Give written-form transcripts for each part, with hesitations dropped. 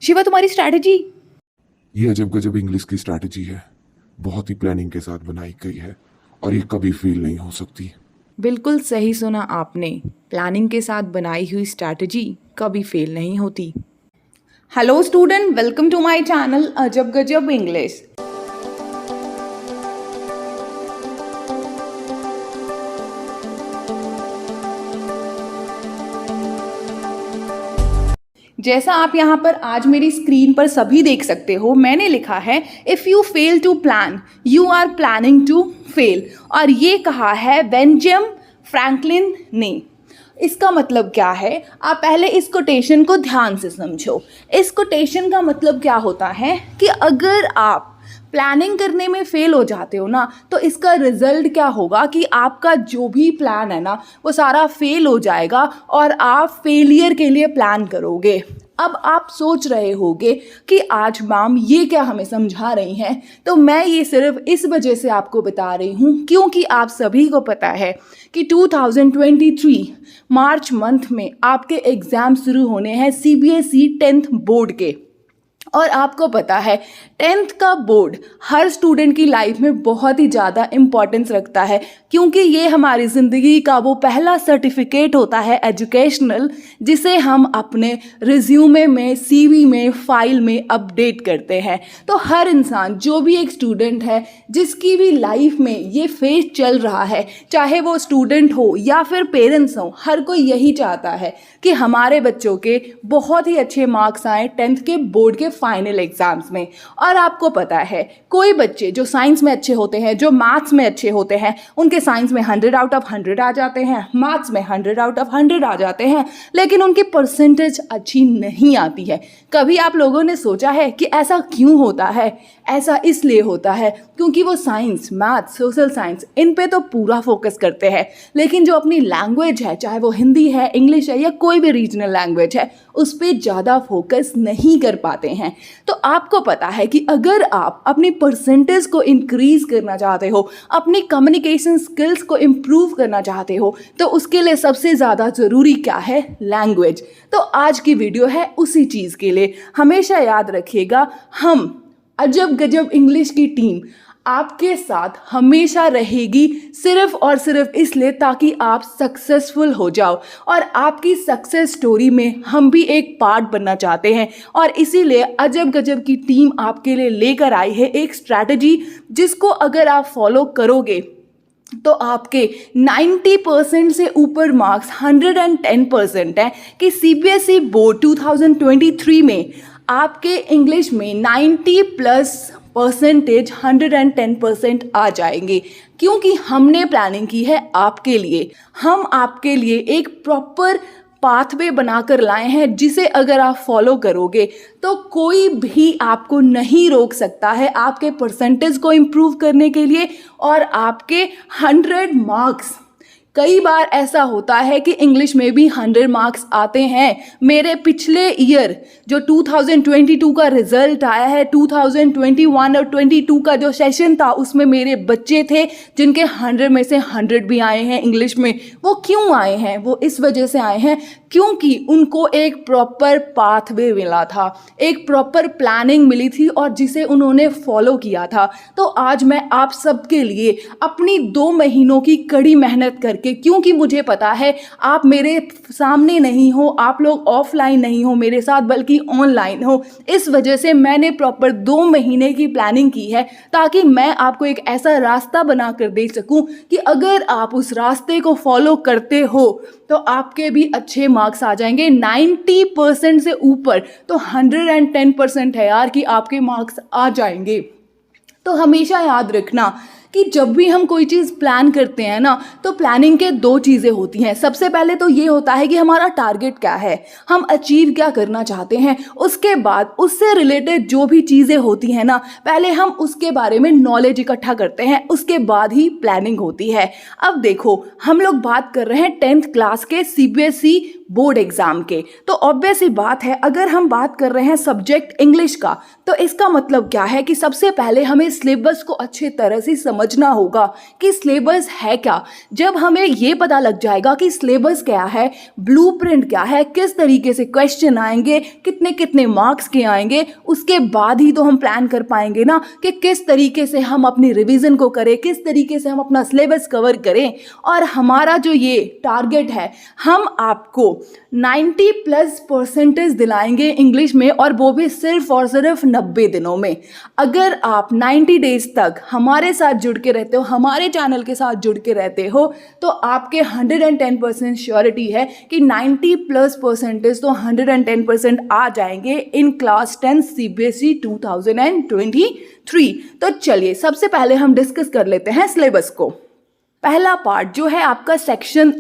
शिवा, तुम्हारी स्ट्रैटेजी। ये अजब गजब इंग्लिश की स्ट्रैटेजी है, बहुत ही प्लानिंग के साथ बनाई गई है और ये कभी फेल नहीं हो सकती। बिल्कुल सही सुना आपने, प्लानिंग के साथ बनाई हुई स्ट्रैटेजी कभी फेल नहीं होती। Hello student, welcome to my channel Ajab Gajab English. जैसा आप यहाँ पर आज मेरी स्क्रीन पर सभी देख सकते हो, मैंने लिखा है if you fail to plan you are planning to fail, और ये कहा है बेंजामिन फ्रैंकलिन ने। इसका मतलब क्या है, आप पहले इस कोटेशन को ध्यान से समझो। इस कोटेशन का मतलब क्या होता है कि अगर आप प्लानिंग करने में फेल हो जाते हो ना, तो इसका रिजल्ट क्या होगा कि आपका जो भी प्लान है ना वो सारा फेल हो जाएगा और आप फेलियर के लिए प्लान करोगे। अब आप सोच रहे होगे कि आज मैम ये क्या हमें समझा रही हैं, तो मैं ये सिर्फ इस वजह से आपको बता रही हूँ क्योंकि आप सभी को पता है कि 2023 मार्च मंथ में आपके एग्ज़ाम शुरू होने हैं CBSE 10th बोर्ड के। और आपको पता है 10th का बोर्ड हर स्टूडेंट की लाइफ में बहुत ही ज़्यादा इम्पॉर्टेंस रखता है, क्योंकि ये हमारी ज़िंदगी का वो पहला सर्टिफिकेट होता है एजुकेशनल, जिसे हम अपने रिज्यूमे में, CV में, फाइल में अपडेट करते हैं। तो हर इंसान, जो भी एक स्टूडेंट है जिसकी भी लाइफ में ये फेज चल रहा है, चाहे वो स्टूडेंट हो या फिर पेरेंट्स हो, हर कोई यही चाहता है कि हमारे बच्चों के बहुत ही अच्छे मार्क्स आए 10th के बोर्ड के फाइनल एग्जाम्स में। और आपको पता है कोई बच्चे जो साइंस में अच्छे होते हैं, जो मैथ्स में अच्छे होते हैं, उनके साइंस में 100 आउट ऑफ 100 आ जाते हैं, मैथ्स में 100 आउट ऑफ 100 आ जाते हैं, लेकिन उनकी परसेंटेज अच्छी नहीं आती है। कभी आप लोगों ने सोचा है कि ऐसा क्यों होता है? ऐसा इसलिए होता है क्योंकि वो साइंस, मैथ्स, सोशल साइंस, इन पे तो पूरा फोकस करते हैं, लेकिन जो अपनी लैंग्वेज है, चाहे वो हिंदी है, इंग्लिश है या कोई भी रीजनल लैंग्वेज है, उस पर ज़्यादा फोकस नहीं कर पाते हैं। तो आपको पता है कि अगर आप अपनी परसेंटेज को इंक्रीज करना चाहते हो, अपनी कम्युनिकेशन स्किल्स को इम्प्रूव करना चाहते हो, तो उसके लिए सबसे ज़्यादा ज़रूरी क्या है? लैंग्वेज। तो आज की वीडियो है उसी चीज़ के लिए। हमेशा याद रखिएगा, हम अजब गजब इंग्लिश की टीम आपके साथ हमेशा रहेगी, सिर्फ और सिर्फ इसलिए ताकि आप सक्सेसफुल हो जाओ। और आपकी सक्सेस स्टोरी में हम भी एक पार्ट बनना चाहते हैं, और इसीलिए अजब गजब की टीम आपके लिए लेकर आई है एक स्ट्रैटेजी, जिसको अगर आप फॉलो करोगे तो आपके 90% से ऊपर मार्क्स, 110% है कि CBSE बोर्ड 2023 में आपके इंग्लिश में 90+ परसेंटेज 110% आ जाएंगे, क्योंकि हमने प्लानिंग की है आपके लिए। हम आपके लिए एक प्रॉपर पाथवे बनाकर लाए हैं, जिसे अगर आप फॉलो करोगे तो कोई भी आपको नहीं रोक सकता है आपके परसेंटेज को इम्प्रूव करने के लिए और आपके 100 मार्क्स। कई बार ऐसा होता है कि इंग्लिश में भी 100 मार्क्स आते हैं। मेरे पिछले ईयर जो 2022 का रिजल्ट आया है, 2021 और 22 का जो सेशन था, उसमें मेरे बच्चे थे जिनके 100 में से 100 भी आए हैं इंग्लिश में। वो क्यों आए हैं? वो इस वजह से आए हैं क्योंकि उनको एक प्रॉपर पाथवे मिला था, एक प्रॉपर प्लानिंग मिली थी और जिसे उन्होंने फॉलो किया था। तो आज मैं आप सबके लिए अपनी 2 महीनों की कड़ी मेहनत करके, क्योंकि मुझे पता है आप मेरे सामने नहीं हो, आप लोग ऑफलाइन नहीं हो मेरे साथ, बल्कि ऑनलाइन हो, इस वजह से मैंने प्रॉपर 2 महीने की प्लानिंग की है, ताकि मैं आपको एक ऐसा रास्ता बना कर दे सकूं कि अगर आप उस रास्ते को फॉलो करते हो तो आपके भी अच्छे मार्क्स आ जाएंगे। 90% से ऊपर तो 110% है यार कि आपके मार्क्स आ जाएंगे। तो हमेशा याद रखना कि जब भी हम कोई चीज़ प्लान करते हैं ना, तो प्लानिंग के 2 चीज़ें होती हैं। सबसे पहले तो ये होता है कि हमारा टारगेट क्या है, हम अचीव क्या करना चाहते हैं। उसके बाद उससे रिलेटेड जो भी चीज़ें होती हैं ना, पहले हम उसके बारे में नॉलेज इकट्ठा करते हैं, उसके बाद ही प्लानिंग होती है। अब देखो, हम लोग बात कर रहे हैं 10th क्लास के CBSE बोर्ड एग्जाम के। तो ऑब्वियस ही बात है, अगर हम बात कर रहे हैं सब्जेक्ट इंग्लिश का, तो इसका मतलब क्या है कि सबसे पहले हमें सिलेबस को अच्छे तरह से समझना होगा कि सिलेबस है क्या। जब हमें ये पता लग जाएगा कि सिलेबस क्या है, ब्लूप्रिंट क्या है, किस तरीके से क्वेश्चन आएंगे, कितने कितने मार्क्स के आएंगे, उसके बाद ही तो हम प्लान कर पाएंगे ना कि किस तरीके से हम अपनी रिवीजन को करें, किस तरीके से हम अपना सिलेबस कवर करें। और हमारा जो ये टारगेट है, हम आपको 90+% दिलाएंगे इंग्लिश में, और वो भी सिर्फ और सिर्फ 90 दिनों में। अगर आप 90 डेज तक हमारे साथ जुड़ के रहते हो, हमारे चैनल के साथ जुड़ के रहते हो, तो आपके 110% श्योरिटी है कि 90+% तो 110% आ जाएंगे इन क्लास 10 CBSE 2023। तो चलिए सबसे पहले हम डिस्कस कर लेते हैं सिलेबस को। पहला पार्ट जो है आपका सेक्शन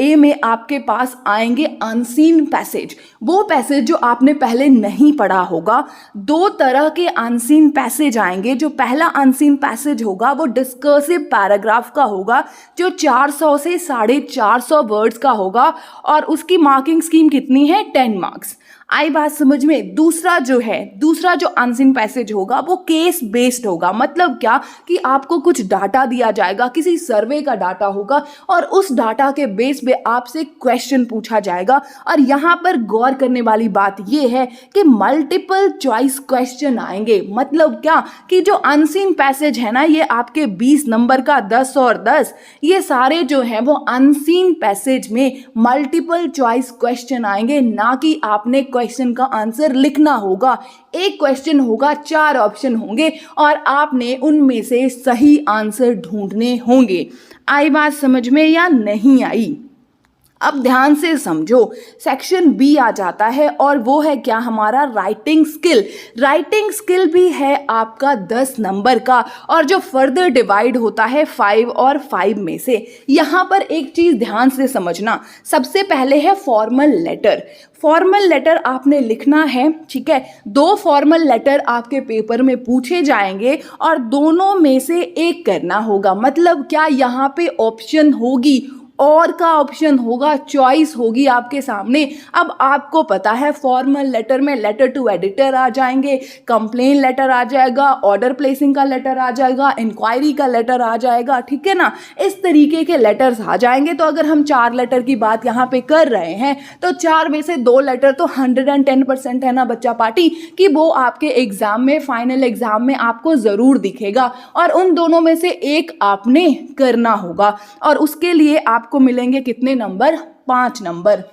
ए में आपके पास आएंगे अनसीन पैसेज। वो पैसेज जो आपने पहले नहीं पढ़ा होगा। 2 तरह के अनसीन पैसेज आएंगे। जो पहला अनसीन पैसेज होगा वो डिस्कर्सिव पैराग्राफ का होगा, जो 400 से 450 वर्ड्स का होगा, और उसकी मार्किंग स्कीम कितनी है, 10 मार्क्स। आई बात समझ में। दूसरा जो अनसीन पैसेज होगा वो केस बेस्ड होगा। मतलब क्या कि आपको कुछ डाटा दिया जाएगा, किसी सर्वे का डाटा होगा, और उस डाटा के बेस पे आपसे क्वेश्चन पूछा जाएगा। और यहाँ पर गौर करने वाली बात ये है कि मल्टीपल चॉइस क्वेश्चन आएंगे। मतलब क्या कि जो अनसीन पैसेज है ना, ये आपके 20 नंबर का 10 और 10, ये सारे जो हैं वो अनसीन पैसेज में मल्टीपल चॉइस क्वेश्चन आएंगे, ना कि आपने क्वेश्चन का आंसर लिखना होगा। एक क्वेश्चन होगा, 4 ऑप्शन होंगे, और आपने उनमें से सही आंसर ढूंढने होंगे। आई बात समझ में या नहीं आई? अब ध्यान से समझो, सेक्शन बी आ जाता है, और वो है क्या, हमारा राइटिंग स्किल। राइटिंग स्किल भी है आपका 10 नंबर का, और जो फर्दर डिवाइड होता है 5 और 5 में से। यहाँ पर एक चीज़ ध्यान से समझना, सबसे पहले है फॉर्मल लेटर। फॉर्मल लेटर आपने लिखना है, ठीक है। 2 फॉर्मल लेटर आपके पेपर में पूछे जाएंगे, और दोनों में से एक करना होगा। मतलब क्या, यहाँ पे ऑप्शन होगी, और का ऑप्शन होगा, चॉइस होगी आपके सामने। अब आपको पता है फॉर्मल लेटर में लेटर टू एडिटर आ जाएंगे, कंप्लेन लेटर आ जाएगा, ऑर्डर प्लेसिंग का लेटर आ जाएगा, इंक्वायरी का लेटर आ जाएगा, ठीक है ना। इस तरीके के लेटर्स आ जाएंगे। तो अगर हम 4 लेटर की बात यहाँ पे कर रहे हैं, तो 4 में से 2 लेटर तो 110% है ना बच्चा पार्टी, कि वो आपके एग्जाम में, फाइनल एग्जाम में आपको ज़रूर दिखेगा। और उन दोनों में से एक आपने करना होगा, और उसके लिए आपको मिलेंगे कितने नंबर, 5 नंबर।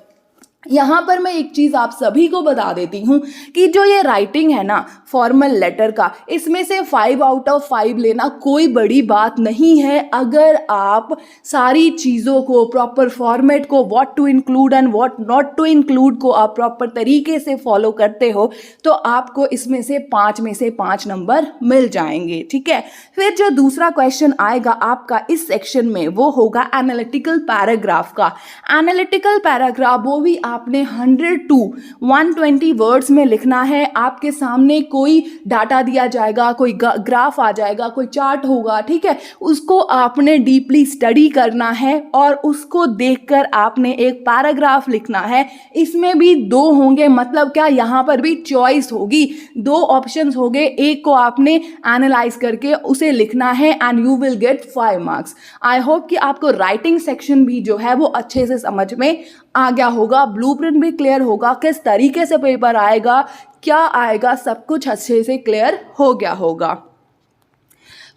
यहाँ पर मैं एक चीज़ आप सभी को बता देती हूँ कि जो ये राइटिंग है ना फॉर्मल लेटर का, इसमें से 5 आउट ऑफ 5 लेना कोई बड़ी बात नहीं है। अगर आप सारी चीज़ों को, प्रॉपर फॉर्मेट को, what to include and what not to include को आप प्रॉपर तरीके से फॉलो करते हो, तो आपको इसमें से 5 में से 5 नंबर मिल जाएंगे, ठीक है। फिर जो दूसरा क्वेश्चन आएगा आपका इस सेक्शन में, वो होगा एनालिटिकल पैराग्राफ का। एनालिटिकल पैराग्राफ वो भी आपने 100 to 120 वर्ड्स में लिखना है। आपके सामने कोई डाटा दिया जाएगा, कोई ग्राफ आ जाएगा, कोई चार्ट होगा, ठीक है। उसको आपने डीपली स्टडी करना है, और उसको देखकर आपने एक पैराग्राफ लिखना है। इसमें भी 2 होंगे, मतलब क्या, यहाँ पर भी चॉइस होगी, 2 ऑप्शंस होंगे, एक को आपने एनालाइज करके उसे लिखना है, and you will get 5 marks. I hope कि आपको राइटिंग सेक्शन भी जो है वो अच्छे से समझ में आ गया होगा, ब्लूप्रिंट भी क्लियर होगा, किस तरीके से पेपर आएगा, क्या आएगा, सब कुछ अच्छे से क्लियर हो गया होगा।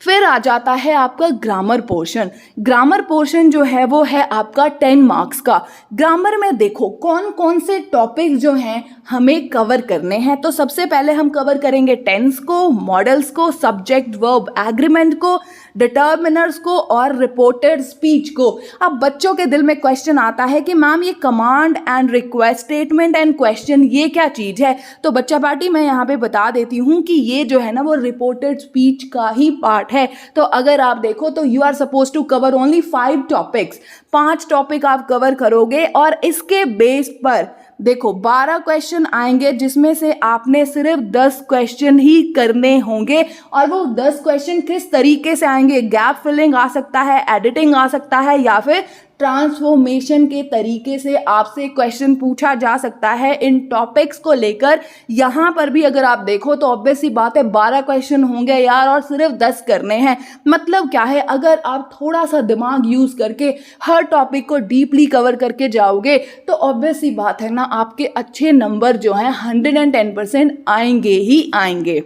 फिर आ जाता है आपका ग्रामर पोर्शन। ग्रामर पोर्शन जो है वो है आपका 10 मार्क्स का। ग्रामर में देखो कौन कौन से टॉपिक जो हैं हमें कवर करने हैं। तो सबसे पहले हम कवर करेंगे टेंस को, मॉडल्स को, सब्जेक्ट वर्ब एग्रीमेंट को, डिटर्मिनर्स को और रिपोर्टेड स्पीच को। अब बच्चों के दिल में क्वेश्चन आता है कि मैम ये command and request, statement and question, ये क्या चीज़ है। तो बच्चा पार्टी मैं यहाँ पे बता देती हूँ कि ये जो है ना वो रिपोर्टेड स्पीच का ही पार्ट है। तो अगर आप देखो तो you are suppose to cover only 5 topics, 5 topic आप कवर करोगे, और इसके बेस पर देखो 12 क्वेश्चन आएंगे, जिसमें से आपने सिर्फ 10 क्वेश्चन ही करने होंगे। और वो 10 क्वेश्चन किस तरीके से आएंगे, गैप फिलिंग आ सकता है, एडिटिंग आ सकता है, या फिर ट्रांसफॉर्मेशन के तरीके से आपसे क्वेश्चन पूछा जा सकता है इन टॉपिक्स को लेकर। यहाँ पर भी अगर आप देखो तो ऑब्वियस सी बात है 12 क्वेश्चन होंगे यार और सिर्फ 10 करने हैं। मतलब क्या है, अगर आप थोड़ा सा दिमाग यूज करके हर टॉपिक को डीपली कवर करके जाओगे तो ऑब्वियस सी बात है ना, आपके अच्छे नंबर जो हैं 110% आएंगे ही आएंगे।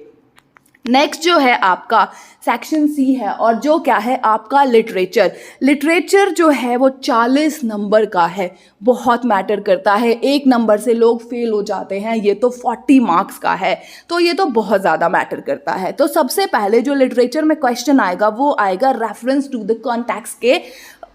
नेक्स्ट जो है आपका सेक्शन सी है और जो क्या है आपका लिटरेचर। लिटरेचर जो है वो 40 नंबर का है, बहुत मैटर करता है। एक नंबर से लोग फेल हो जाते हैं, ये तो 40 मार्क्स का है, तो ये तो बहुत ज़्यादा मैटर करता है। तो सबसे पहले जो लिटरेचर में क्वेश्चन आएगा वो आएगा रेफरेंस टू द कॉन्टेक्स्ट के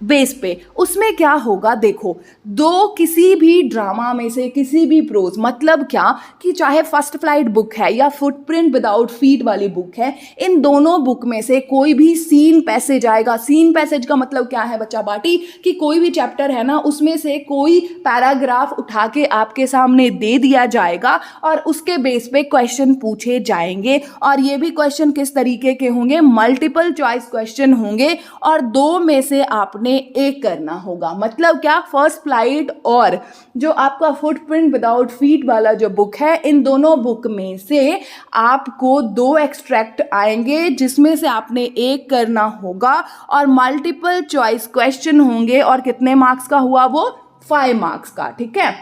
बेस पे। उसमें क्या होगा, देखो, दो किसी भी ड्रामा में से किसी भी प्रोज, मतलब क्या कि चाहे फर्स्ट फ्लाइट बुक है या फुटप्रिंट विदाउट फीट वाली बुक है, इन दोनों बुक में से कोई भी सीन पैसेज आएगा। सीन पैसेज का मतलब क्या है बच्चा पार्टी, कि कोई भी चैप्टर है ना उसमें से कोई पैराग्राफ उठा के आपके सामने दे दिया जाएगा और उसके बेस पे क्वेश्चन पूछे जाएंगे। और ये भी क्वेश्चन किस तरीके के होंगे, मल्टीपल चॉइस क्वेश्चन होंगे और दो में से आपने एक करना होगा। मतलब क्या, फर्स्ट फ्लाइट और जो आपका फुटप्रिंट विदाउट फीट वाला जो बुक है, इन दोनों बुक में से आपको 2 एक्सट्रैक्ट आएंगे जिसमें से आपने एक करना होगा और मल्टीपल चॉइस क्वेश्चन होंगे। और कितने मार्क्स का हुआ वो, 5 मार्क्स का, ठीक है।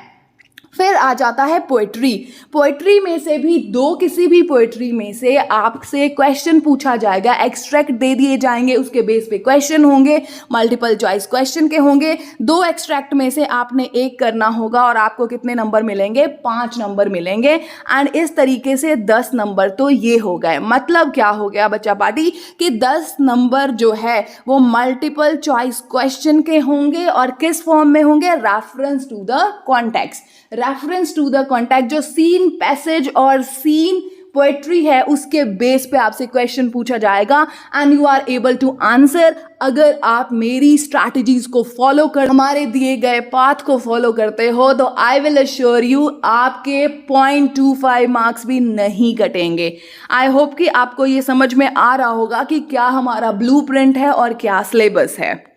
फिर आ जाता है पोएट्री। पोएट्री में से भी किसी भी पोएट्री में से आपसे क्वेश्चन पूछा जाएगा, एक्सट्रैक्ट दे दिए जाएंगे, उसके बेस पे क्वेश्चन होंगे, मल्टीपल चॉइस क्वेश्चन के होंगे। 2 एक्सट्रैक्ट में से आपने एक करना होगा और आपको कितने नंबर मिलेंगे, 5 नंबर मिलेंगे। एंड इस तरीके से 10 नंबर तो ये हो गए। मतलब क्या हो गया बच्चा पार्टी, कि 10 नंबर जो है वो मल्टीपल चॉइस क्वेश्चन के होंगे और किस फॉर्म में होंगे, reference to the context. Reference to the context, जो सीन पैसेज और सीन पोएट्री है उसके बेस पे आपसे क्वेश्चन पूछा जाएगा and you are able to answer. अगर आप मेरी स्ट्रैटेजीज को फॉलो कर, हमारे दिए गए पाथ को फॉलो करते हो तो आई विल अश्योर यू आपके 0.25 मार्क्स भी नहीं कटेंगे। आई होप कि आपको ये समझ में आ रहा होगा कि क्या हमारा ब्लूप्रिंट है और क्या सिलेबस है।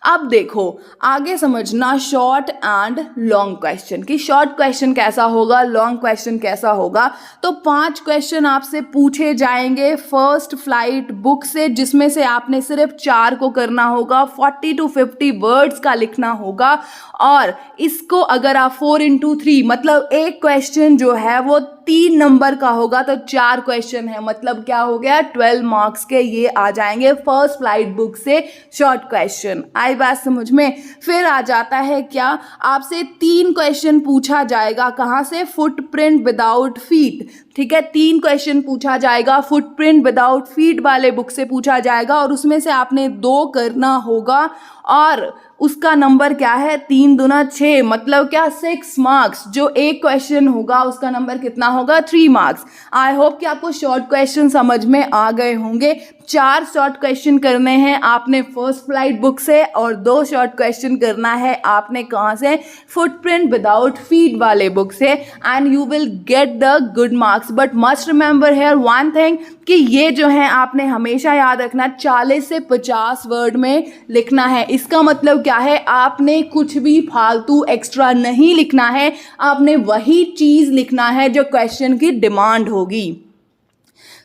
अब देखो आगे समझना शॉर्ट एंड लॉन्ग क्वेश्चन, कि शॉर्ट क्वेश्चन कैसा होगा, लॉन्ग क्वेश्चन कैसा होगा। तो 5 क्वेश्चन आपसे पूछे जाएंगे फर्स्ट फ्लाइट बुक से, जिसमें से आपने सिर्फ 4 को करना होगा, 40 to 50 वर्ड्स का लिखना होगा। और इसको अगर आप 4x3 मतलब एक क्वेश्चन जो है वो 3 नंबर का होगा तो 4 क्वेश्चन है, मतलब क्या हो गया, 12 मार्क्स के ये आ जाएंगे फर्स्ट फ्लाइट बुक से शॉर्ट क्वेश्चन। आई बात समझ में। फिर आ जाता है क्या, आपसे 3 क्वेश्चन पूछा जाएगा, कहां से, फुटप्रिंट विदाउट फीट, ठीक है। 3 क्वेश्चन पूछा जाएगा फुटप्रिंट विदाउट फीट वाले बुक से पूछा जाएगा और उसमें से आपने 2 करना होगा और उसका नंबर क्या है, 3 दूना 6, मतलब क्या, 6 मार्क्स। जो एक क्वेश्चन होगा उसका नंबर कितना होगा, 3 मार्क्स। आई होप कि आपको शॉर्ट क्वेश्चन समझ में आ गए होंगे। 4 शॉर्ट क्वेश्चन करने हैं आपने फर्स्ट फ्लाइट बुक से और 2 शॉर्ट क्वेश्चन करना है आपने कहाँ से, फुटप्रिंट विदाउट फीट वाले बुक से, and you will get the good marks. But must remember here one thing, कि ये जो है आपने हमेशा याद रखना 40 से 50 वर्ड में लिखना है। इसका मतलब क्या है, आपने कुछ भी फालतू एक्स्ट्रा नहीं लिखना है, आपने वही चीज़ लिखना है जो क्वेश्चन की डिमांड होगी।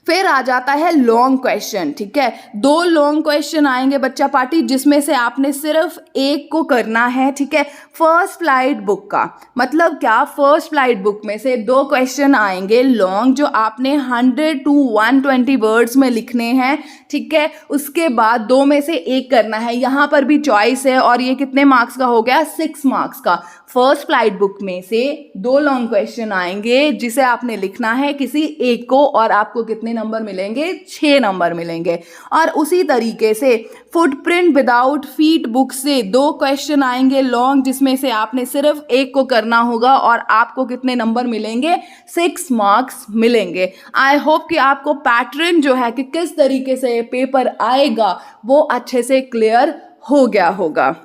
फिर आ जाता है लॉन्ग क्वेश्चन, ठीक है। 2 लॉन्ग क्वेश्चन आएंगे बच्चा पार्टी, जिसमें से आपने सिर्फ एक को करना है, ठीक है, फर्स्ट फ्लाइट बुक का। मतलब क्या, फर्स्ट फ्लाइट बुक में से 2 क्वेश्चन आएंगे लॉन्ग जो आपने 100 to 120 वर्ड्स में लिखने हैं, ठीक है। उसके बाद 2 में से एक करना है, यहाँ पर भी चॉइस है और ये कितने मार्क्स का हो गया, 6 मार्क्स का। फर्स्ट फ्लाइट बुक में से 2 लॉन्ग क्वेश्चन आएंगे जिसे आपने लिखना है किसी एक को और आपको कितने नंबर मिलेंगे, 6 नंबर मिलेंगे। और उसी तरीके से फुटप्रिंट विदाउट फीट बुक से 2 क्वेश्चन आएंगे लॉन्ग, जिसमें से आपने सिर्फ एक को करना होगा और आपको कितने नंबर मिलेंगे, 6 मार्क्स मिलेंगे। आई होप कि आपको पैटर्न जो है कि किस तरीके से ये पेपर आएगा वो अच्छे से क्लियर हो गया होगा।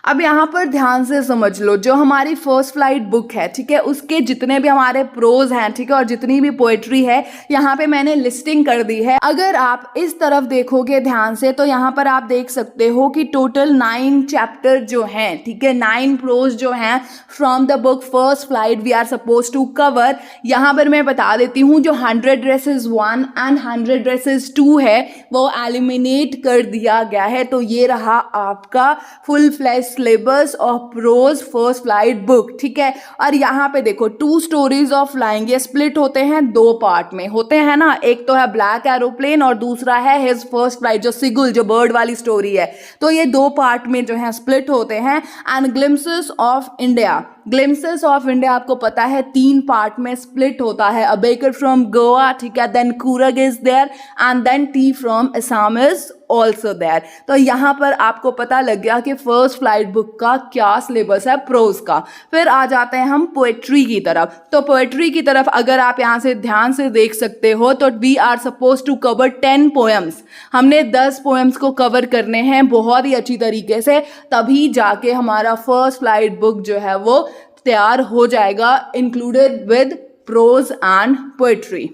अब यहाँ पर ध्यान से समझ लो, जो हमारी फर्स्ट फ्लाइट बुक है, ठीक है, उसके जितने भी हमारे प्रोज हैं, ठीक है, और जितनी भी पोएट्री है यहाँ पे मैंने लिस्टिंग कर दी है। अगर आप इस तरफ देखोगे ध्यान से तो यहाँ पर आप देख सकते हो कि टोटल 9 चैप्टर जो हैं, ठीक है, 9 प्रोज जो हैं from the book First Flight we are suppose to cover. यहाँ पर मैं बता देती हूँ, जो 100 ड्रेसेस 1 एंड 100 ड्रेसेस 2 है वो एलिमिनेट कर दिया गया है। तो ये रहा आपका full flash syllabus of pros first flight book, ठीक है। और यहाँ पे देखो 2 स्टोरीज ऑफ फ्लाइंग, ये स्प्लिट होते हैं 2 पार्ट में होते हैं ना, एक तो है ब्लैक एरोप्लेन और दूसरा है हिज फर्स्ट फ्लाइट, जो सिगुल, जो बर्ड वाली स्टोरी है। तो ये 2 पार्ट में जो है स्प्लिट होते हैं। And glimpses of India, glimpses of India आपको पता है 3 पार्ट में स्प्लिट होता है। अ बेकर फ्रॉम गोवा, ठीक है, then Coorg is there and then tea from Assam is also there. तो यहाँ पर आपको पता लग गया कि फर्स्ट फ्लाइट बुक का क्या सिलेबस है प्रोज का। फिर आ जाते हैं हम पोएट्री की तरफ। तो पोएट्री की तरफ अगर आप यहाँ से ध्यान से देख सकते हो तो we are suppose to cover 10 poems. हमने 10 पोएम्स को कवर करने हैं बहुत ही अच्छी तरीके से, तभी जाके हमारा फर्स्ट फ्लाइट बुक जो है वो तैयार हो जाएगा, included with prose and poetry.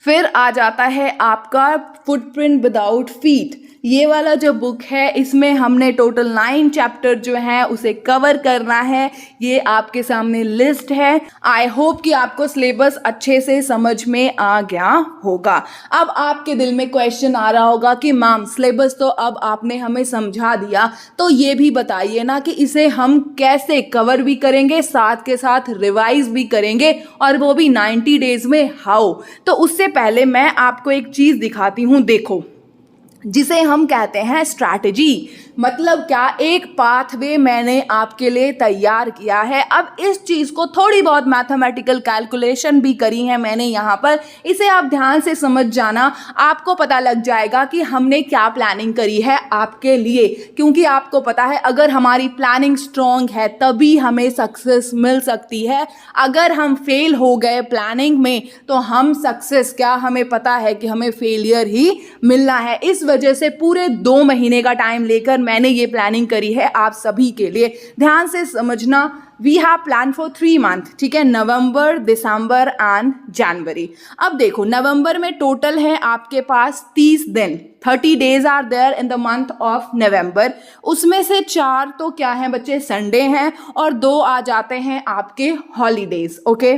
फिर आ जाता है आपका फुटप्रिंट विदाउट फीट। ये वाला जो बुक है इसमें हमने टोटल 9 चैप्टर जो हैं उसे कवर करना है। ये आपके सामने लिस्ट है। आई होप कि आपको सिलेबस अच्छे से समझ में आ गया होगा। अब आपके दिल में क्वेश्चन आ रहा होगा कि मैम सिलेबस तो अब आपने हमें समझा दिया, तो ये भी बताइए ना कि इसे हम कैसे कवर भी करेंगे, साथ के साथ रिवाइज भी करेंगे, और वो भी 90 डेज में, हाउ। तो उससे पहले मैं आपको एक चीज़ दिखाती हूँ, देखो, जिसे हम कहते हैं स्ट्रैटेजी। मतलब क्या, एक पाथवे मैंने आपके लिए तैयार किया है। अब इस चीज़ को थोड़ी बहुत मैथमेटिकल कैलकुलेशन भी करी है मैंने यहाँ पर, इसे आप ध्यान से समझ जाना, आपको पता लग जाएगा कि हमने क्या प्लानिंग करी है आपके लिए। क्योंकि आपको पता है अगर हमारी प्लानिंग स्ट्रॉन्ग है तभी हमें सक्सेस मिल सकती है। अगर हम फेल हो गए प्लानिंग में तो हम सक्सेस क्या, हमें पता है कि हमें फेलियर ही मिलना है। इस वजह से पूरे 2 महीने का टाइम लेकर मैंने ये प्लानिंग करी है आप सभी के लिए। ध्यान से समझना, we have plan for 3 month, ठीक है, नवंबर, दिसंबर एंड जनवरी। अब देखो, नवंबर में टोटल है आपके पास 30 दिन, 30 days are there in the month of November. उसमें से 4 तो क्या हैं बच्चे, संडे हैं, और 2 आ जाते हैं आपके हॉलीडेज, ओके।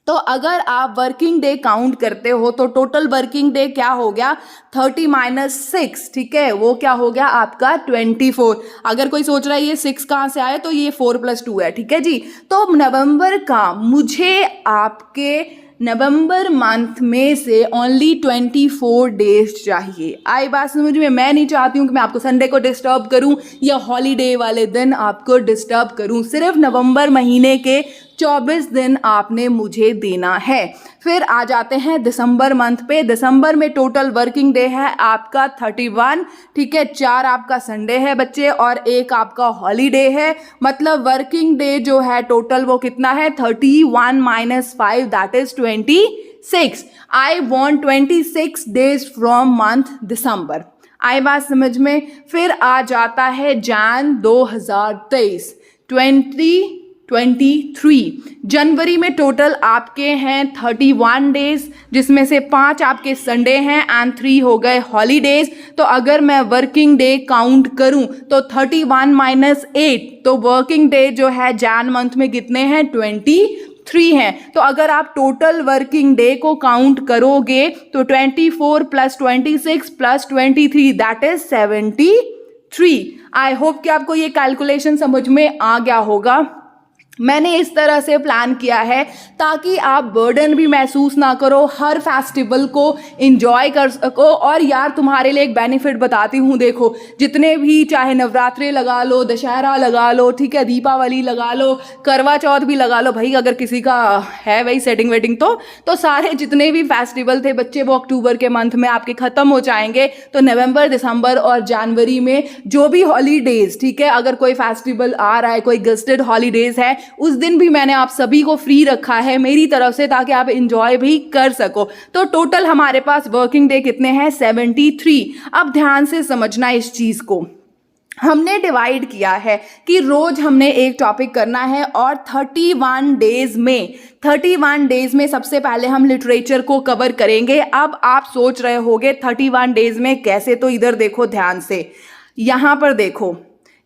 तो अगर आप वर्किंग डे काउंट करते हो तो टोटल वर्किंग डे क्या हो गया, 30 - 6, ठीक है, वो क्या हो गया आपका 24। अगर कोई सोच रहा है ये 6 कहाँ से आए, तो ये 4 + 2 है, ठीक है जी। तो नवंबर का मुझे आपके नवंबर मंथ में से ओनली 24 डेज चाहिए। आई बात समझ में? मैं नहीं चाहती हूँ कि मैं आपको संडे को डिस्टर्ब करूँ या हॉलीडे वाले दिन आपको डिस्टर्ब करूँ। सिर्फ नवंबर महीने के 24 दिन आपने मुझे देना है। फिर आ जाते हैं दिसंबर मंथ पे। दिसंबर में टोटल वर्किंग डे है आपका 31, ठीक है, 4 आपका संडे है बच्चे और 1 आपका हॉलीडे है। मतलब वर्किंग डे जो है टोटल वो कितना है, 31 - 5 that is 26। I want 26 days from month December. आई बात समझ में? फिर आ जाता है जैन 2023, 2023। जनवरी में टोटल आपके हैं 31 डेज, जिसमें से 5 आपके संडे हैं एंड 3 हो गए हॉलीडेज। तो अगर मैं वर्किंग डे काउंट करूं तो 31 - 8, तो वर्किंग डे जो है जैन मंथ में कितने हैं, 23 हैं। तो अगर आप टोटल वर्किंग डे को काउंट करोगे तो 24 + 26 + 23 दैट इज 73। आई होप कि आपको ये कैलकुलेशन समझ में आ गया होगा। मैंने इस तरह से प्लान किया है ताकि आप बर्डन भी महसूस ना करो, हर फेस्टिवल को एंजॉय कर सको। और यार तुम्हारे लिए एक बेनिफिट बताती हूँ, देखो जितने भी चाहे नवरात्रे लगा लो, दशहरा लगा लो, ठीक है, दीपावली लगा लो, करवा चौथ भी लगा लो, भाई अगर किसी का है वही सेटिंग वेटिंग तो सारे जितने भी फेस्टिवल थे बच्चे वो अक्टूबर के मंथ में आपके ख़त्म हो जाएंगे। तो नवंबर, दिसंबर और जनवरी में जो भी हॉलीडेज, ठीक है, अगर कोई फेस्टिवल आ रहा है, कोई गेस्टेड हॉलीडेज है, उस दिन भी मैंने आप सभी को फ्री रखा है मेरी तरफ से ताकि आप एंजॉय भी कर सको। तो टोटल हमारे पास वर्किंग डे कितने हैं, 73। अब ध्यान से समझना इस चीज को। हमने डिवाइड किया है कि रोज हमने एक टॉपिक करना है और 31 डेज में सबसे पहले हम लिटरेचर को कवर करेंगे। अब आप सोच रहे होगे 31 डेज में कैसे, तो इधर देखो ध्यान से, यहाँ पर देखो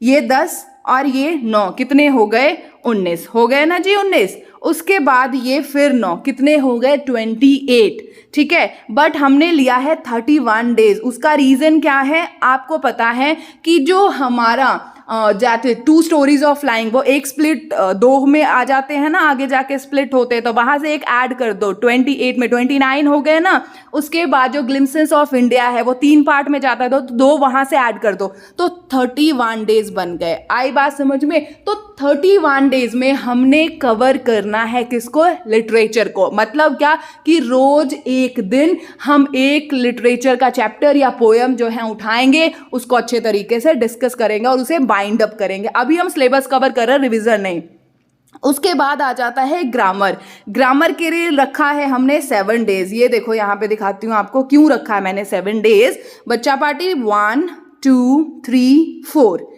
ये 10 और ये 9 कितने हो गए, 19 हो गए ना जी, 19। उसके बाद ये फिर 9 कितने हो गए, 28। ठीक है, बट हमने लिया है 31 डेज। उसका रीज़न क्या है आपको पता है कि जो हमारा जाते 2 स्टोरीज ऑफ फ्लाइंग वो एक स्प्लिट 2 में आ जाते हैं ना, आगे जाके स्प्लिट होते हैं, तो वहाँ से एक ऐड कर दो, 28 में 29 हो गए ना। उसके बाद जो ग्लिम्पसेस ऑफ इंडिया है वो 3 पार्ट में जाता है, तो 2 वहाँ से ऐड कर दो, तो 31 डेज बन गए। आई बात समझ में? तो 31 डेज में हमने कवर करना है किसको, लिटरेचर को। मतलब क्या कि रोज एक दिन हम एक लिटरेचर का चैप्टर या पोयम जो है उठाएंगे, उसको अच्छे तरीके से डिस्कस करेंगे और उसे बाइंड अप करेंगे। अभी हम सिलेबस कवर कर रहे हैं, रिवीजन नहीं। उसके बाद आ जाता है ग्रामर। ग्रामर के लिए रखा है हमने 7 डेज। ये देखो यहाँ पे दिखाती हूँ आपको क्यों रखा है मैंने 7 डेज। बच्चा पार्टी 1 2 3 4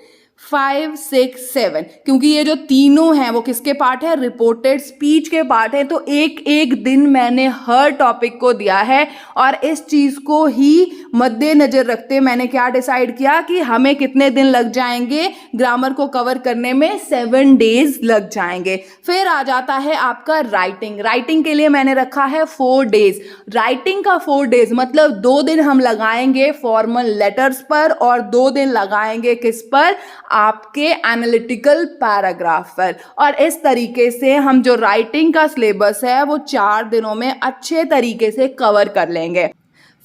5 6 7, क्योंकि ये जो तीनों हैं वो किसके पार्ट है, रिपोर्टेड स्पीच के पार्ट है। तो एक एक दिन मैंने हर टॉपिक को दिया है और इस चीज़ को ही मद्देनजर रखते मैंने क्या डिसाइड किया कि हमें कितने दिन लग जाएंगे ग्रामर को कवर करने में, 7 डेज लग जाएंगे। फिर आ जाता है आपका राइटिंग। राइटिंग के लिए मैंने रखा है 4 डेज। राइटिंग का 4 डेज मतलब 2 दिन हम लगाएंगे फॉर्मल लेटर्स पर और 2 दिन लगाएंगे किस पर, आपके एनालिटिकल पैराग्राफ पर। और इस तरीके से हम जो राइटिंग का सिलेबस है वो 4 दिनों में अच्छे तरीके से कवर कर लेंगे।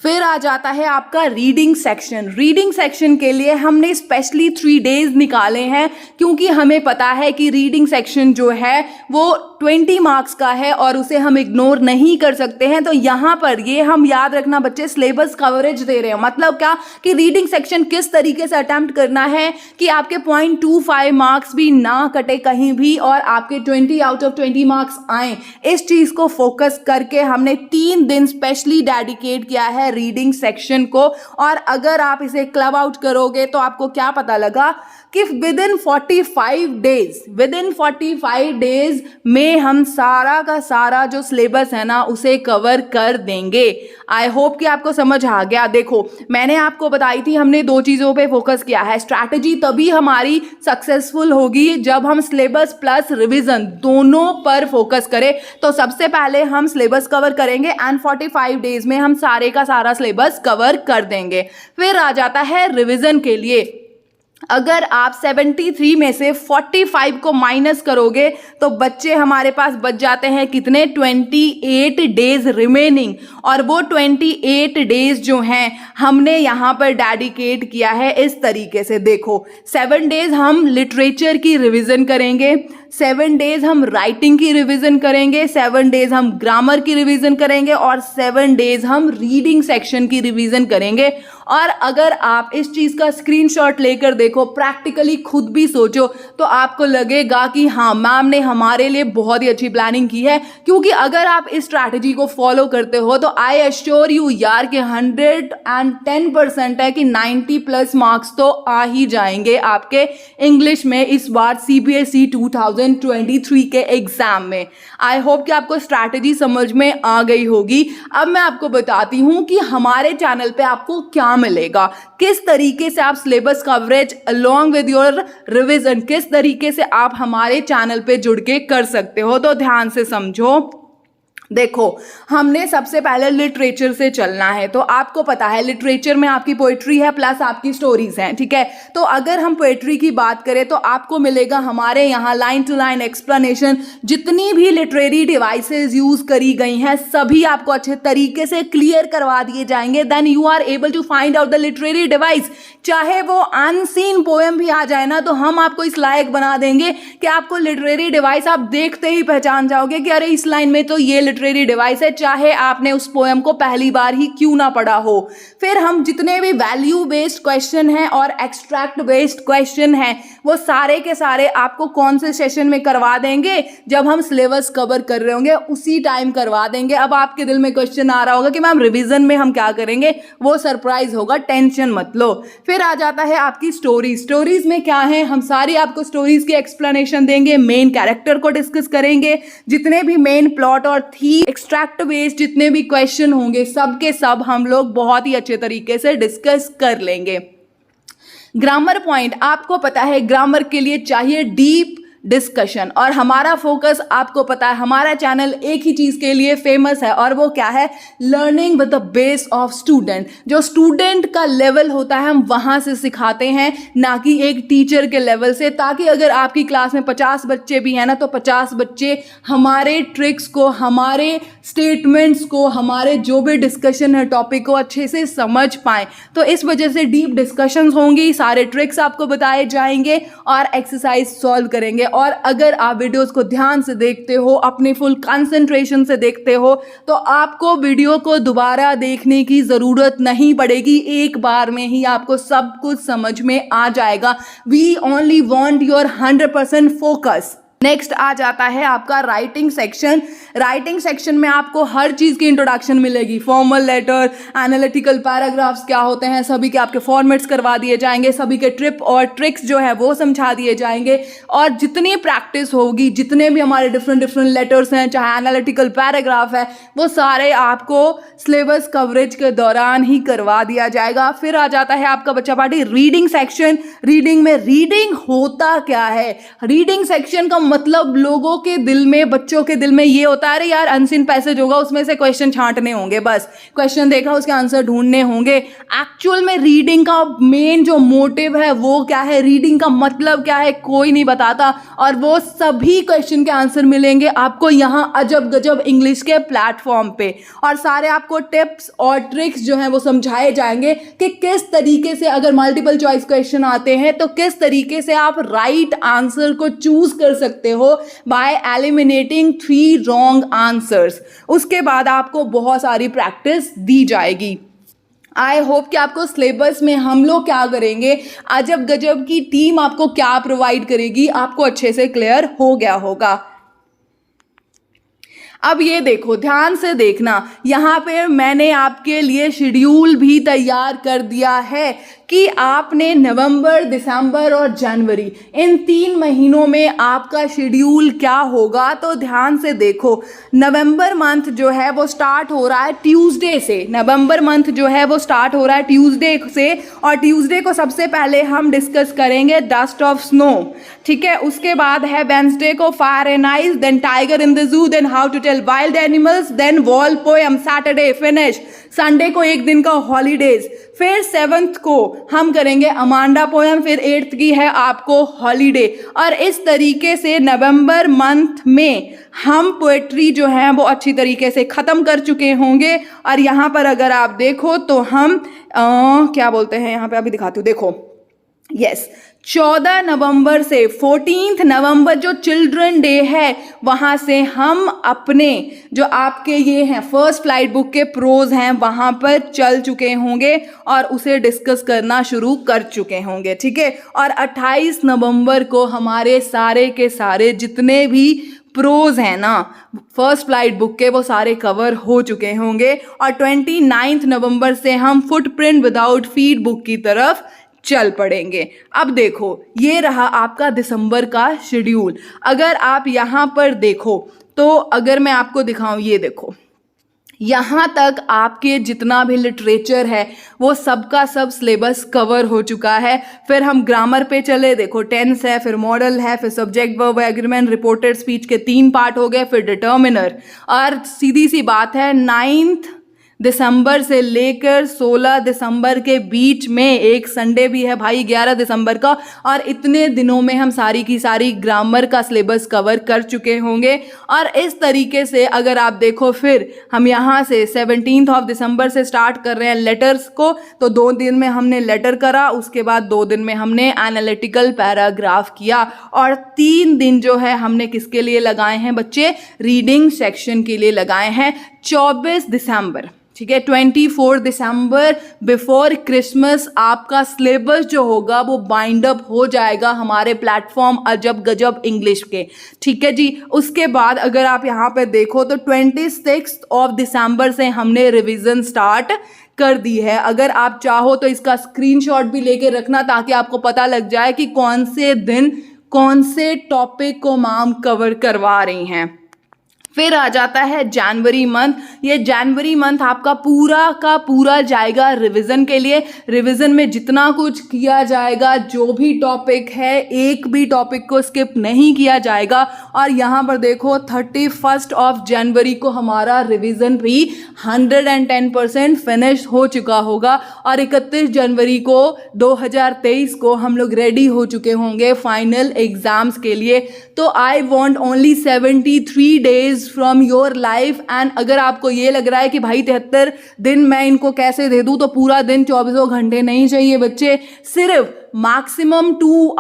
फिर आ जाता है आपका रीडिंग सेक्शन। रीडिंग सेक्शन के लिए हमने स्पेशली 3 डेज निकाले हैं, क्योंकि हमें पता है कि रीडिंग सेक्शन जो है वो 20 मार्क्स का है और उसे हम इग्नोर नहीं कर सकते हैं। तो यहाँ पर ये हम याद रखना बच्चे, सिलेबस कवरेज दे रहे हैं। मतलब क्या कि रीडिंग सेक्शन किस तरीके से अटेम्प्ट करना है कि आपके 0.25 मार्क्स भी ना कटे कहीं भी और आपके 20 आउट ऑफ 20 मार्क्स आए। इस चीज़ को फोकस करके हमने 3 दिन स्पेशली डेडिकेट किया है रीडिंग सेक्शन को। और अगर आप इसे क्लब आउट करोगे तो आपको क्या पता लगा कि विद इन 45 डेज में हम सारा का सारा जो सिलेबस है ना उसे कवर कर देंगे। आई होप कि आपको समझ आ गया। देखो मैंने आपको बताई थी हमने 2 चीज़ों पे फोकस किया है। स्ट्रैटेजी तभी हमारी सक्सेसफुल होगी जब हम सिलेबस प्लस रिवीजन दोनों पर फोकस करें। तो सबसे पहले हम सिलेबस कवर करेंगे एंड 45 डेज में हम सारे का सारा सिलेबस कवर कर देंगे। फिर आ जाता है रिवीजन के लिए। अगर आप 73 में से 45 को माइनस करोगे तो बच्चे हमारे पास बच जाते हैं कितने, 28 डेज रिमेनिंग। और वो 28 डेज जो हैं हमने यहाँ पर डेडिकेट किया है इस तरीके से। देखो 7 डेज हम लिटरेचर की रिवीजन करेंगे, 7 डेज हम राइटिंग की रिवीजन करेंगे, 7 डेज हम ग्रामर की रिवीजन करेंगे और 7 डेज हम रीडिंग सेक्शन की रिवीजन करेंगे। और अगर आप इस चीज़ का स्क्रीनशॉट लेकर देखो, प्रैक्टिकली खुद भी सोचो, तो आपको लगेगा कि हाँ मैम ने हमारे लिए बहुत ही अच्छी प्लानिंग की है। क्योंकि अगर आप इस स्ट्रैटेजी को फॉलो करते हो तो आई एश्योर यू यार कि 110% है कि 90+ मार्क्स तो आ ही जाएंगे आपके इंग्लिश में इस बार CBSE 2023 के एग्जाम में। आई होप कि आपको स्ट्रैटेजी समझ में आ गई होगी। अब मैं आपको बताती हूँ कि हमारे चैनल पे आपको क्या मिलेगा, किस तरीके से आप syllabus coverage along with your revision किस तरीके से आप हमारे चैनल पे जुड़ के कर सकते हो। तो ध्यान से समझो। देखो हमने सबसे पहले लिटरेचर से चलना है। तो आपको पता है लिटरेचर में आपकी पोएट्री है प्लस आपकी स्टोरीज हैं, ठीक है। तो अगर हम पोएट्री की बात करें तो आपको मिलेगा हमारे यहाँ लाइन टू लाइन एक्सप्लेनेशन। जितनी भी लिटरेरी डिवाइसेस यूज करी गई हैं सभी आपको अच्छे तरीके से क्लियर करवा दिए जाएंगे। Then you are able to find out the literary device. चाहे वो अनसीन पोएम भी आ जाए ना तो हम आपको इस लायक बना देंगे कि आपको लिटरेरी डिवाइस आप देखते ही पहचान जाओगे कि अरे इस लाइन में तो ये लिटरेरी डिवाइस है, चाहे आपने उस पोएम को पहली बार ही क्यों ना पढ़ा हो। फिर हम जितने भी वैल्यू बेस्ड क्वेश्चन हैं और एक्सट्रैक्ट बेस्ड क्वेश्चन हैं वो सारे के सारे आपको कौन से सेशन में करवा देंगे, जब हम सिलेबस कवर कर रहे होंगे उसी टाइम करवा देंगे। अब आपके दिल में क्वेश्चन आ रहा होगा कि मैम रिवीजन में हम क्या करेंगे, वो सरप्राइज होगा, टेंशन मत लो। फिर आ जाता है आपकी स्टोरीज में क्या है, हम सारी आपको स्टोरीज की एक्सप्लेनेशन देंगे, मेन कैरेक्टर को डिस्कस करेंगे, जितने भी मेन प्लॉट और थीम एक्सट्रैक्ट बेस्ड जितने भी क्वेश्चन होंगे सब के सब हम लोग बहुत ही अच्छे तरीके से डिस्कस कर लेंगे। ग्रामर पॉइंट, आपको पता है ग्रामर के लिए चाहिए डीप डिस्कशन, और हमारा फोकस आपको पता है, हमारा चैनल एक ही चीज़ के लिए फेमस है और वो क्या है, learning with the base of student. जो स्टूडेंट का लेवल होता है हम वहाँ से सिखाते हैं, ना कि एक टीचर के लेवल से, ताकि अगर आपकी क्लास में 50 बच्चे भी हैं ना तो 50 बच्चे हमारे ट्रिक्स को, हमारे स्टेटमेंट्स को, हमारे जो भी डिस्कशन है टॉपिक को अच्छे से समझ पाएँ। तो इस वजह से डीप डिस्कशंस होंगी, सारे ट्रिक्स आपको बताए जाएंगे और एक्सरसाइज सॉल्व करेंगे। और अगर आप वीडियोस को ध्यान से देखते हो, अपने फुल कंसंट्रेशन से देखते हो, तो आपको वीडियो को दोबारा देखने की ज़रूरत नहीं पड़ेगी, एक बार में ही आपको सब कुछ समझ में आ जाएगा। We only want your 100% focus. Next आ जाता है आपका राइटिंग सेक्शन। राइटिंग सेक्शन में आपको हर चीज़ की इंट्रोडक्शन मिलेगी, फॉर्मल लेटर, एनालिटिकल पैराग्राफ्स क्या होते हैं, सभी के आपके फॉर्मेट्स करवा दिए जाएंगे, सभी के ट्रिप और ट्रिक्स जो है वो समझा दिए जाएंगे, और जितनी प्रैक्टिस होगी, जितने भी हमारे डिफरेंट लेटर्स हैं, चाहे एनालिटिकल पैराग्राफ है, वो सारे आपको सिलेबस कवरेज के दौरान ही करवा दिया जाएगा। फिर आ जाता है आपका बच्चा पार्टी रीडिंग सेक्शन। रीडिंग में रीडिंग होता क्या है, रीडिंग सेक्शन का मतलब लोगों के दिल में, बच्चों के दिल में ये होता है अरे यार अनसीन पैसेज होगा, उसमें से क्वेश्चन छांटने होंगे, बस क्वेश्चन देखा उसके आंसर ढूंढने होंगे। एक्चुअल में रीडिंग का मेन जो मोटिव है वो क्या है, रीडिंग का मतलब क्या है कोई नहीं बताता, और वो सभी क्वेश्चन के आंसर मिलेंगे आपको यहाँ अजब गजब इंग्लिश के प्लेटफॉर्म पे, और सारे आपको टिप्स और ट्रिक्स जो हैं वो समझाए जाएंगे कि किस तरीके से अगर मल्टीपल चॉइस क्वेश्चन आते हैं तो किस तरीके से आप राइट आंसर को चूज कर सकते हो बाय एलिमिनेटिंग 3 रॉन्ग आंसर्स। उसके बाद आपको बहुत सारी प्रैक्टिस दी जाएगी। आई होप कि आपको सिलेबस में हम लोग क्या करेंगे, अजब गजब की टीम आपको क्या प्रोवाइड करेगी, आपको अच्छे से क्लियर हो गया होगा। अब ये देखो, ध्यान से देखना, यहाँ पे मैंने आपके लिए शेड्यूल भी तैयार कर दिया है कि आपने नवंबर, दिसंबर और जनवरी इन 3 महीनों में आपका शेड्यूल क्या होगा। तो ध्यान से देखो, नवंबर मंथ जो है वो स्टार्ट हो रहा है ट्यूसडे से, नवंबर मंथ जो है वो स्टार्ट हो रहा है ट्यूसडे से, और ट्यूसडे को सबसे पहले हम डिस्कस करेंगे डस्ट ऑफ स्नो, ठीक है। उसके बाद है वेंसडे को fire and ice, then tiger in the zoo, then how to tell wild animals, then wall poem, Saturday finish, Sunday को एक दिन का हॉलीडेज, फिर 7th को हम करेंगे अमांडा पोएम, फिर 8th की है आपको हॉलीडे। और इस तरीके से नवंबर मंथ में हम पोएट्री जो है वो अच्छी तरीके से ख़त्म कर चुके होंगे। और यहाँ पर अगर आप देखो तो हम क्या बोलते हैं, यहाँ पे अभी दिखाती हूँ, देखो यस 14 नवंबर से 14 नवंबर जो चिल्ड्रन डे है वहाँ से हम अपने जो आपके ये हैं फर्स्ट फ्लाइट बुक के प्रोज हैं वहाँ पर चल चुके होंगे और उसे डिस्कस करना शुरू कर चुके होंगे, ठीक है। और 28 नवंबर को हमारे सारे के सारे जितने भी प्रोज हैं ना फर्स्ट फ्लाइट बुक के वो सारे कवर हो चुके होंगे। और 29 नवंबर से हम फुटप्रिंट विदाउट फीट बुक की तरफ चल पड़ेंगे। अब देखो ये रहा आपका दिसंबर का शेड्यूल। अगर आप यहाँ पर देखो तो अगर मैं आपको दिखाऊं, ये देखो यहाँ तक आपके जितना भी लिटरेचर है वो सबका सब सिलेबस कवर हो चुका है। फिर हम ग्रामर पे चले, देखो टेंस है, फिर मॉडल है, फिर subject verb agreement reported speech के 3 पार्ट हो गए, फिर डिटर्मिनर। और सीधी सी बात है 9th दिसंबर से लेकर 16 दिसंबर के बीच में एक संडे भी है भाई 11 दिसंबर का, और इतने दिनों में हम सारी की सारी ग्रामर का सिलेबस कवर कर चुके होंगे। और इस तरीके से अगर आप देखो, फिर हम यहाँ से 17 दिसंबर से स्टार्ट कर रहे हैं लेटर्स को, तो 2 दिन में हमने लेटर करा, उसके बाद 2 दिन में हमने एनालिटिकल पैराग्राफ किया, और 3 दिन जो है हमने किसके लिए लगाए हैं बच्चे, रीडिंग सेक्शन के लिए लगाए हैं। 24 दिसंबर, ठीक है, 24 दिसंबर बिफोर क्रिसमस आपका सिलेबस जो होगा वो बाइंड अप हो जाएगा हमारे प्लेटफॉर्म अजब गजब इंग्लिश के, ठीक है जी। उसके बाद अगर आप यहाँ पे देखो तो 26 दिसंबर से हमने रिवीजन स्टार्ट कर दी है। अगर आप चाहो तो इसका स्क्रीनशॉट भी लेके रखना, ताकि आपको पता लग जाए कि कौन से दिन कौन से टॉपिक को मैम कवर करवा रही हैं। फिर आ जाता है जनवरी मंथ। ये जनवरी मंथ आपका पूरा का पूरा जाएगा रिवीजन के लिए। रिवीजन में जितना कुछ किया जाएगा, जो भी टॉपिक है, एक भी टॉपिक को स्किप नहीं किया जाएगा। और यहाँ पर देखो 31 जनवरी को हमारा रिवीजन भी 110% फिनिश हो चुका होगा, और 31 जनवरी को 2023 को हम लोग रेडी हो चुके होंगे फाइनल एग्जाम्स के लिए। तो I want only 73 days from your life. And अगर आपको ये लग रहा है कि भाई 73 दिन मैं इनको कैसे दे दूं, तो पूरा दिन 24 घंटे नहीं चाहिए बच्चे, सिर्फ maximum 2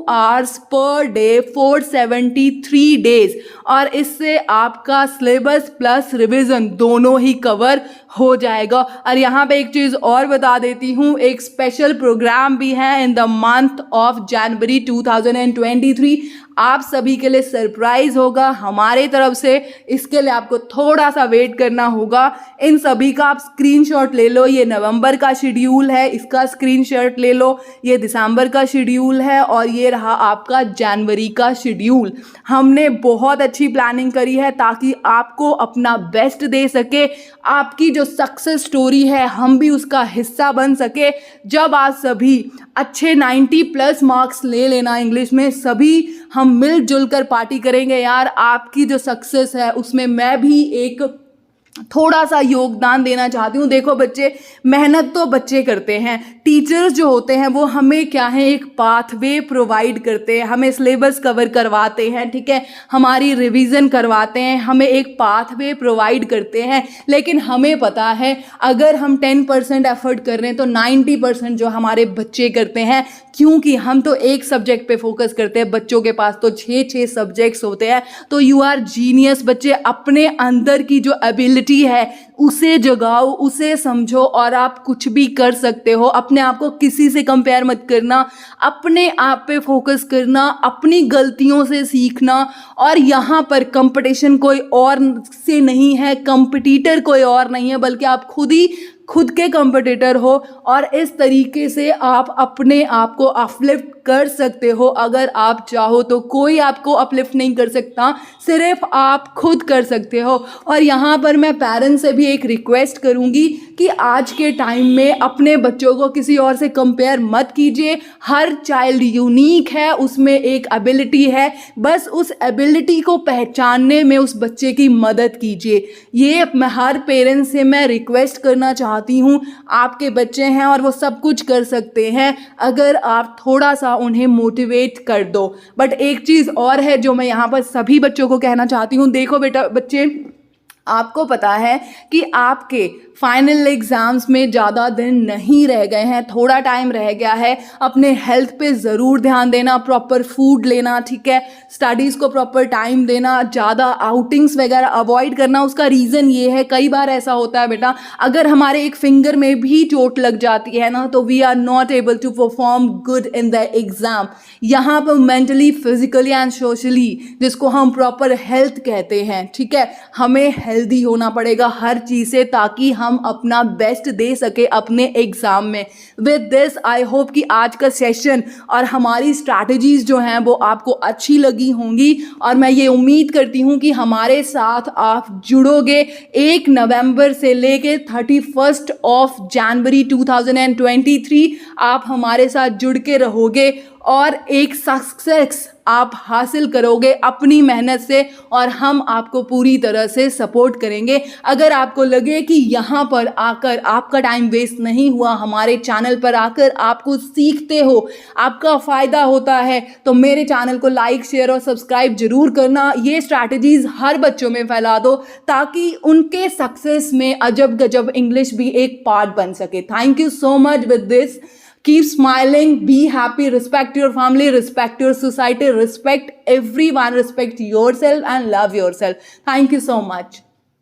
hours per day for 73 days, और इससे आपका सिलेबस प्लस रिवीजन दोनों ही कवर हो जाएगा। और यहाँ पे एक चीज़ और बता देती हूँ, एक स्पेशल प्रोग्राम भी है इन द मंथ ऑफ जनवरी 2023। आप सभी के लिए सरप्राइज होगा हमारे तरफ से, इसके लिए आपको थोड़ा सा वेट करना होगा। इन सभी का आप स्क्रीनशॉट ले लो। ये नवंबर का शेड्यूल है, इसका स्क्रीनशॉट ले लो। ये दिसंबर का शेड्यूल है, और ये रहा आपका जनवरी का शेड्यूल। हमने बहुत अच्छी प्लानिंग करी है ताकि आपको अपना बेस्ट दे सके। आपकी जो सक्सेस स्टोरी है हम भी उसका हिस्सा बन सके। जब आप सभी अच्छे 90+ मार्क्स ले लेना इंग्लिश में, सभी हम मिलजुल कर पार्टी करेंगे यार। आपकी जो सक्सेस है उसमें मैं भी एक थोड़ा सा योगदान देना चाहती हूँ। देखो बच्चे, मेहनत तो बच्चे करते हैं, टीचर्स जो होते हैं वो हमें क्या है, एक पाथवे प्रोवाइड करते हैं, हमें सिलेबस कवर करवाते हैं, ठीक है, हमारी रिवीजन करवाते हैं, हमें एक पाथवे प्रोवाइड करते हैं। लेकिन हमें पता है अगर हम 10% एफर्ट कर रहे हैं तो 90% जो हमारे बच्चे करते हैं, क्योंकि हम तो एक सब्जेक्ट पे फोकस करते हैं, बच्चों के पास तो 6 सब्जेक्ट्स होते हैं। तो यू आर जीनियस बच्चे, अपने अंदर की जो एबिलिटी है उसे जगाओ, उसे समझो, और आप कुछ भी कर सकते हो। अपने आप को किसी से कंपेयर मत करना, अपने आप पे फोकस करना, अपनी गलतियों से सीखना। और यहाँ पर कंपटीशन कोई और से नहीं है, कंपटीटर कोई और नहीं है, बल्कि आप खुद के कंपटीटर हो। और इस तरीके से आप अपने आप को अपलिफ्ट कर सकते हो। अगर आप चाहो तो कोई आपको अपलिफ्ट नहीं कर सकता, सिर्फ आप खुद कर सकते हो। और यहाँ पर मैं पेरेंट्स से भी एक रिक्वेस्ट करूँगी कि आज के टाइम में अपने बच्चों को किसी और से कंपेयर मत कीजिए। हर चाइल्ड यूनिक है, उसमें एक एबिलिटी है, बस उस एबिलिटी को पहचानने में उस बच्चे की मदद कीजिए। ये मैं हर पेरेंट्स से मैं रिक्वेस्ट करना चाहती हूँ। आपके बच्चे हैं और वो सब कुछ कर सकते हैं अगर आप थोड़ा सा उन्हें मोटिवेट कर दो। बट एक चीज़ और है जो मैं यहाँ पर सभी बच्चों को कहना चाहती हूँ। देखो बेटा बच्चे, आपको पता है कि आपके फाइनल एग्ज़ाम्स में ज़्यादा दिन नहीं रह गए हैं, थोड़ा टाइम रह गया है। अपने हेल्थ पे ज़रूर ध्यान देना, प्रॉपर फूड लेना, ठीक है, स्टडीज़ को प्रॉपर टाइम देना, ज़्यादा आउटिंग्स वगैरह अवॉइड करना। उसका रीज़न ये है, कई बार ऐसा होता है बेटा, अगर हमारे एक फिंगर में भी चोट लग जाती है ना, तो we are not able to perform good in the exam. यहाँ पर मेंटली, फिजिकली एंड सोशली, जिसको हम प्रॉपर हेल्थ कहते हैं, ठीक है, हमें हेल्दी होना पड़ेगा हर चीज़ से, ताकि हम अपना बेस्ट दे सके अपने एग्जाम में। विद दिस आई होप कि आज का सेशन और हमारी स्ट्रैटेजीज जो हैं वो आपको अच्छी लगी होंगी, और मैं ये उम्मीद करती हूँ कि हमारे साथ आप जुड़ोगे। 1 नवंबर से लेके 31 जनवरी 2023 आप हमारे साथ जुड़ के रहोगे। और एक सक्सेस आप हासिल करोगे अपनी मेहनत से, और हम आपको पूरी तरह से सपोर्ट करेंगे। अगर आपको लगे कि यहाँ पर आकर आपका टाइम वेस्ट नहीं हुआ, हमारे चैनल पर आकर आपको सीखते हो, आपका फ़ायदा होता है, तो मेरे चैनल को लाइक, शेयर और सब्सक्राइब जरूर करना। ये स्ट्रैटेजीज़ हर बच्चों में फैला दो ताकि उनके सक्सेस में अजब गजब इंग्लिश भी एक पार्ट बन सके। Thank you so much with this. Keep smiling, be happy, respect your family, respect your society, respect everyone, respect yourself and love yourself. Thank you so much.